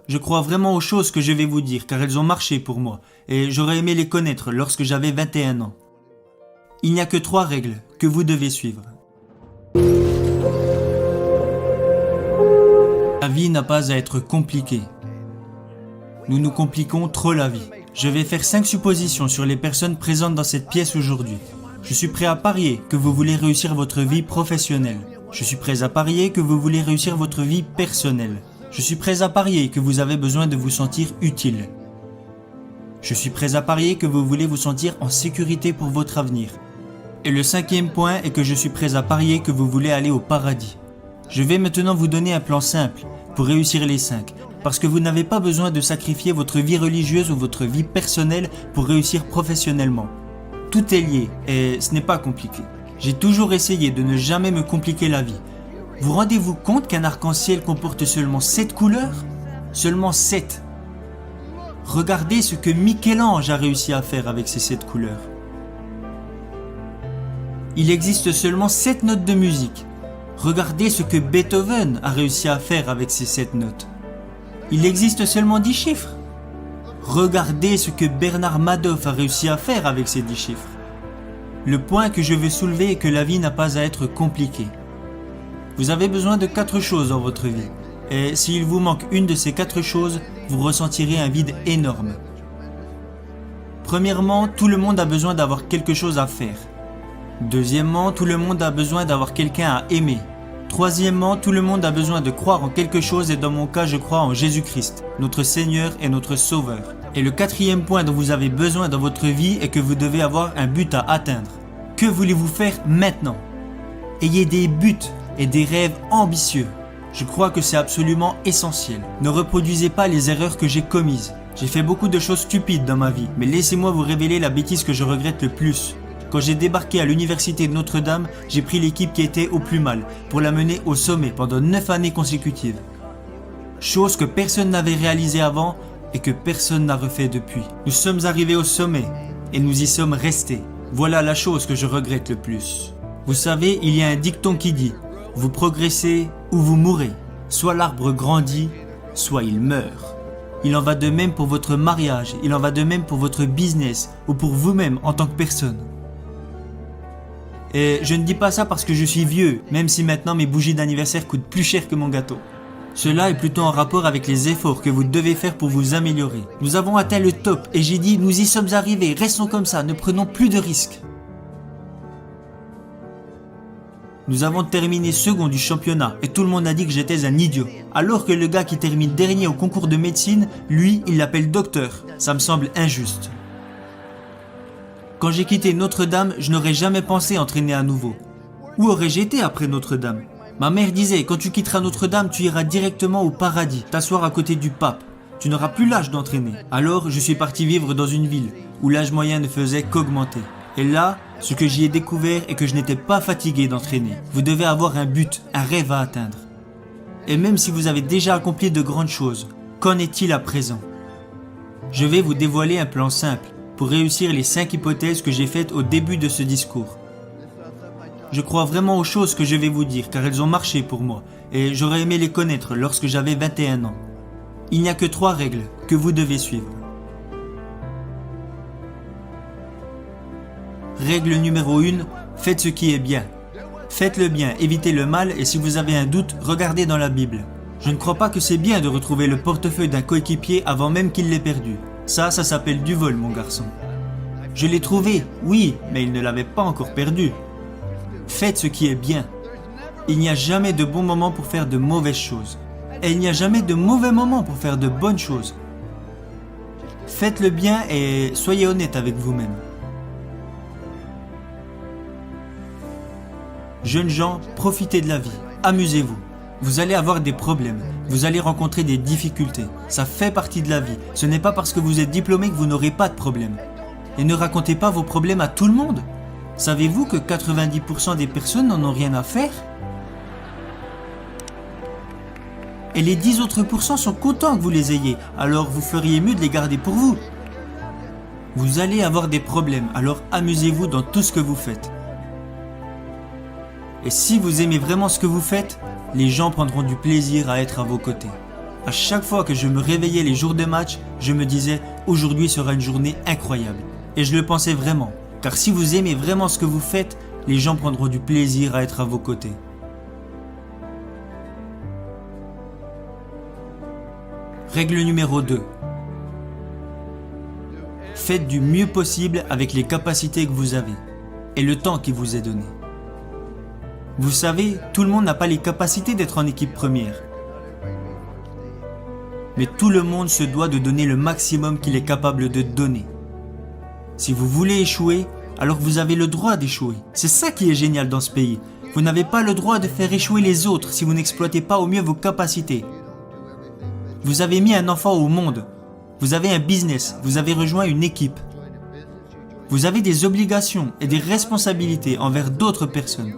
Je crois vraiment aux choses que je vais vous dire car elles ont marché pour moi et j'aurais aimé les connaître lorsque j'avais 21 ans. Il n'y a que 3 règles que vous devez suivre. La vie n'a pas à être compliquée. Nous nous compliquons trop la vie. Je vais faire 5 suppositions sur les personnes présentes dans cette pièce aujourd'hui. Je suis prêt à parier que vous voulez réussir votre vie professionnelle. Je suis prêt à parier que vous voulez réussir votre vie personnelle. Je suis prêt à parier que vous avez besoin de vous sentir utile. Je suis prêt à parier que vous voulez vous sentir en sécurité pour votre avenir. Et le 5e point est que je suis prêt à parier que vous voulez aller au paradis. Je vais maintenant vous donner un plan simple pour réussir les 5, parce que vous n'avez pas besoin de sacrifier votre vie religieuse ou votre vie personnelle pour réussir professionnellement. Tout est lié et ce n'est pas compliqué. J'ai toujours essayé de ne jamais me compliquer la vie. Vous rendez-vous compte qu'un arc-en-ciel comporte seulement 7 couleurs ? Seulement 7. Regardez ce que Michel-Ange a réussi à faire avec ces 7 couleurs. Il existe seulement 7 notes de musique. Regardez ce que Beethoven a réussi à faire avec ces 7 notes. Il existe seulement 10 chiffres. Regardez ce que Bernard Madoff a réussi à faire avec ces 10 chiffres. Le point que je veux soulever est que la vie n'a pas à être compliquée. Vous avez besoin de 4 choses dans votre vie. Et s'il vous manque une de ces 4 choses, vous ressentirez un vide énorme. Premièrement, tout le monde a besoin d'avoir quelque chose à faire. Deuxièmement, tout le monde a besoin d'avoir quelqu'un à aimer. Troisièmement, tout le monde a besoin de croire en quelque chose et dans mon cas, je crois en Jésus-Christ, notre Seigneur et notre Sauveur. Et le 4e point dont vous avez besoin dans votre vie est que vous devez avoir un but à atteindre. Que voulez-vous faire maintenant ? Ayez des buts et des rêves ambitieux. Je crois que c'est absolument essentiel. Ne reproduisez pas les erreurs que j'ai commises. J'ai fait beaucoup de choses stupides dans ma vie, mais laissez-moi vous révéler la bêtise que je regrette le plus. Quand j'ai débarqué à l'université de Notre-Dame, j'ai pris l'équipe qui était au plus mal pour la mener au sommet pendant 9 années consécutives. Chose que personne n'avait réalisée avant et que personne n'a refait depuis. Nous sommes arrivés au sommet et nous y sommes restés. Voilà la chose que je regrette le plus. Vous savez, il y a un dicton qui dit « Vous progressez ou vous mourrez. Soit l'arbre grandit, soit il meurt. » Il en va de même pour votre mariage, il en va de même pour votre business ou pour vous-même en tant que personne. Et je ne dis pas ça parce que je suis vieux, même si maintenant mes bougies d'anniversaire coûtent plus cher que mon gâteau. Cela est plutôt en rapport avec les efforts que vous devez faire pour vous améliorer. Nous avons atteint le top et j'ai dit nous y sommes arrivés, restons comme ça, ne prenons plus de risques. Nous avons terminé second du championnat et tout le monde a dit que j'étais un idiot. Alors que le gars qui termine dernier au concours de médecine, lui, il l'appelle docteur. Ça me semble injuste. Quand j'ai quitté Notre-Dame, je n'aurais jamais pensé entraîner à nouveau. Où aurais-je été après Notre-Dame ? Ma mère disait, quand tu quitteras Notre-Dame, tu iras directement au paradis, t'asseoir à côté du pape. Tu n'auras plus l'âge d'entraîner. Alors, je suis parti vivre dans une ville où l'âge moyen ne faisait qu'augmenter. Et là, ce que j'y ai découvert est que je n'étais pas fatigué d'entraîner. Vous devez avoir un but, un rêve à atteindre. Et même si vous avez déjà accompli de grandes choses, qu'en est-il à présent ? Je vais vous dévoiler un plan simple pour réussir les 5 hypothèses que j'ai faites au début de ce discours. Je crois vraiment aux choses que je vais vous dire car elles ont marché pour moi et j'aurais aimé les connaître lorsque j'avais 21 ans. Il n'y a que 3 règles que vous devez suivre. Règle numéro 1, faites ce qui est bien. Faites le bien, évitez le mal et si vous avez un doute, regardez dans la Bible. Je ne crois pas que c'est bien de retrouver le portefeuille d'un coéquipier avant même qu'il l'ait perdu. Ça s'appelle du vol, mon garçon. Je l'ai trouvé, oui, mais il ne l'avait pas encore perdu. Faites ce qui est bien. Il n'y a jamais de bon moment pour faire de mauvaises choses. Et il n'y a jamais de mauvais moment pour faire de bonnes choses. Faites le bien et soyez honnête avec vous-même. Jeunes gens, profitez de la vie. Amusez-vous. Vous allez avoir des problèmes, vous allez rencontrer des difficultés. Ça fait partie de la vie. Ce n'est pas parce que vous êtes diplômé que vous n'aurez pas de problème. Et ne racontez pas vos problèmes à tout le monde. Savez-vous que 90% des personnes n'en ont rien à faire ? Et les 10 autres pourcents sont contents que vous les ayez, alors vous feriez mieux de les garder pour vous. Vous allez avoir des problèmes, alors amusez-vous dans tout ce que vous faites. Et si vous aimez vraiment ce que vous faites, les gens prendront du plaisir à être à vos côtés. À chaque fois que je me réveillais les jours de match, je me disais aujourd'hui sera une journée incroyable. Et je le pensais vraiment, car si vous aimez vraiment ce que vous faites, les gens prendront du plaisir à être à vos côtés. Règle numéro 2. Faites du mieux possible avec les capacités que vous avez et le temps qui vous est donné. Vous savez, tout le monde n'a pas les capacités d'être en équipe première. Mais tout le monde se doit de donner le maximum qu'il est capable de donner. Si vous voulez échouer, alors vous avez le droit d'échouer. C'est ça qui est génial dans ce pays. Vous n'avez pas le droit de faire échouer les autres si vous n'exploitez pas au mieux vos capacités. Vous avez mis un enfant au monde. Vous avez un business. Vous avez rejoint une équipe. Vous avez des obligations et des responsabilités envers d'autres personnes.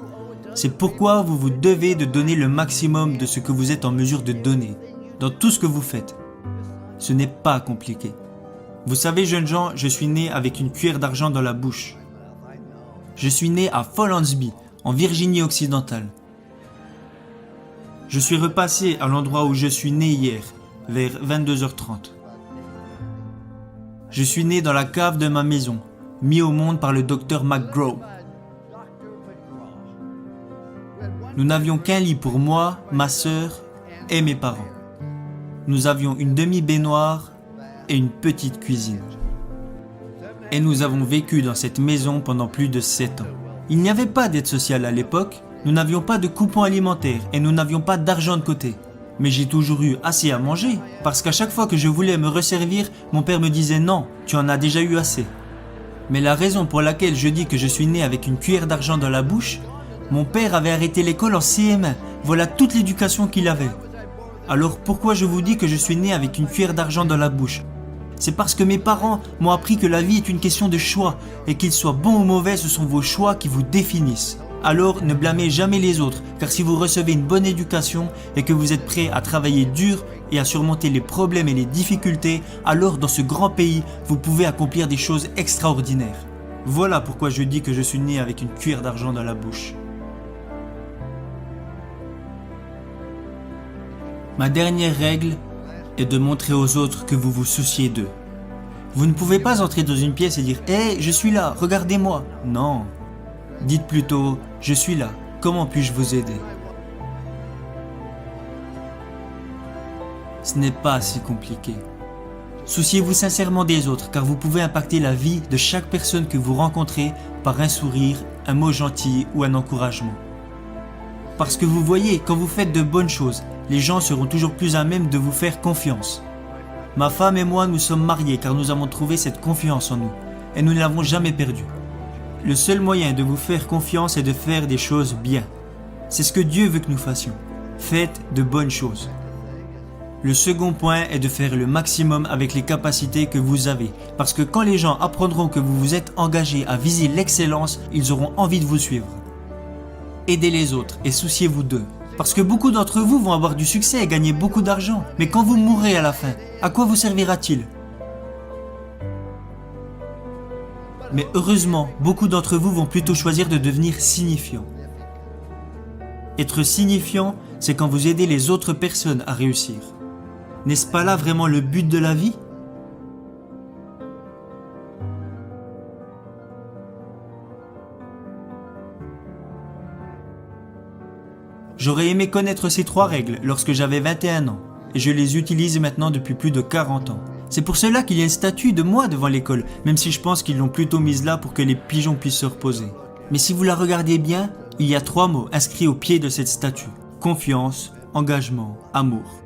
C'est pourquoi vous vous devez de donner le maximum de ce que vous êtes en mesure de donner, dans tout ce que vous faites. Ce n'est pas compliqué. Vous savez, jeunes gens, je suis né avec une cuillère d'argent dans la bouche. Je suis né à Follansbee, en Virginie occidentale. Je suis repassé à l'endroit où je suis né hier, vers 22h30. Je suis né dans la cave de ma maison, mis au monde par le docteur McGraw. Nous n'avions qu'un lit pour moi, ma sœur et mes parents. Nous avions une demi-baignoire et une petite cuisine. Et nous avons vécu dans cette maison pendant plus de 7 ans. Il n'y avait pas d'aide sociale à l'époque, nous n'avions pas de coupons alimentaires et nous n'avions pas d'argent de côté. Mais j'ai toujours eu assez à manger, parce qu'à chaque fois que je voulais me resservir, mon père me disait non, tu en as déjà eu assez. Mais la raison pour laquelle je dis que je suis né avec une cuillère d'argent dans la bouche, mon père avait arrêté l'école en CM1, voilà toute l'éducation qu'il avait. Alors pourquoi je vous dis que je suis né avec une cuillère d'argent dans la bouche? C'est parce que mes parents m'ont appris que la vie est une question de choix, et qu'ils soient bons ou mauvais, ce sont vos choix qui vous définissent. Alors ne blâmez jamais les autres, car si vous recevez une bonne éducation et que vous êtes prêt à travailler dur et à surmonter les problèmes et les difficultés, alors dans ce grand pays, vous pouvez accomplir des choses extraordinaires. Voilà pourquoi je dis que je suis né avec une cuillère d'argent dans la bouche. Ma dernière règle est de montrer aux autres que vous vous souciez d'eux. Vous ne pouvez pas entrer dans une pièce et dire « Hey, je suis là, regardez-moi ». Non. Dites plutôt « Je suis là, comment puis-je vous aider ?» Ce n'est pas si compliqué. Souciez-vous sincèrement des autres, car vous pouvez impacter la vie de chaque personne que vous rencontrez par un sourire, un mot gentil ou un encouragement. Parce que vous voyez, quand vous faites de bonnes choses, les gens seront toujours plus à même de vous faire confiance. Ma femme et moi, nous sommes mariés car nous avons trouvé cette confiance en nous, et nous ne l'avons jamais perdue. Le seul moyen de vous faire confiance est de faire des choses bien. C'est ce que Dieu veut que nous fassions. Faites de bonnes choses. Le second point est de faire le maximum avec les capacités que vous avez, parce que quand les gens apprendront que vous vous êtes engagé à viser l'excellence, ils auront envie de vous suivre. Aidez les autres et souciez-vous d'eux. Parce que beaucoup d'entre vous vont avoir du succès et gagner beaucoup d'argent. Mais quand vous mourrez à la fin, à quoi vous servira-t-il? Mais heureusement, beaucoup d'entre vous vont plutôt choisir de devenir signifiants. Être signifiant, c'est quand vous aidez les autres personnes à réussir. N'est-ce pas là vraiment le but de la vie? J'aurais aimé connaître ces 3 règles lorsque j'avais 21 ans, et je les utilise maintenant depuis plus de 40 ans. C'est pour cela qu'il y a une statue de moi devant l'école, même si je pense qu'ils l'ont plutôt mise là pour que les pigeons puissent se reposer. Mais si vous la regardez bien, il y a 3 mots inscrits au pied de cette statue. Confiance, engagement, amour.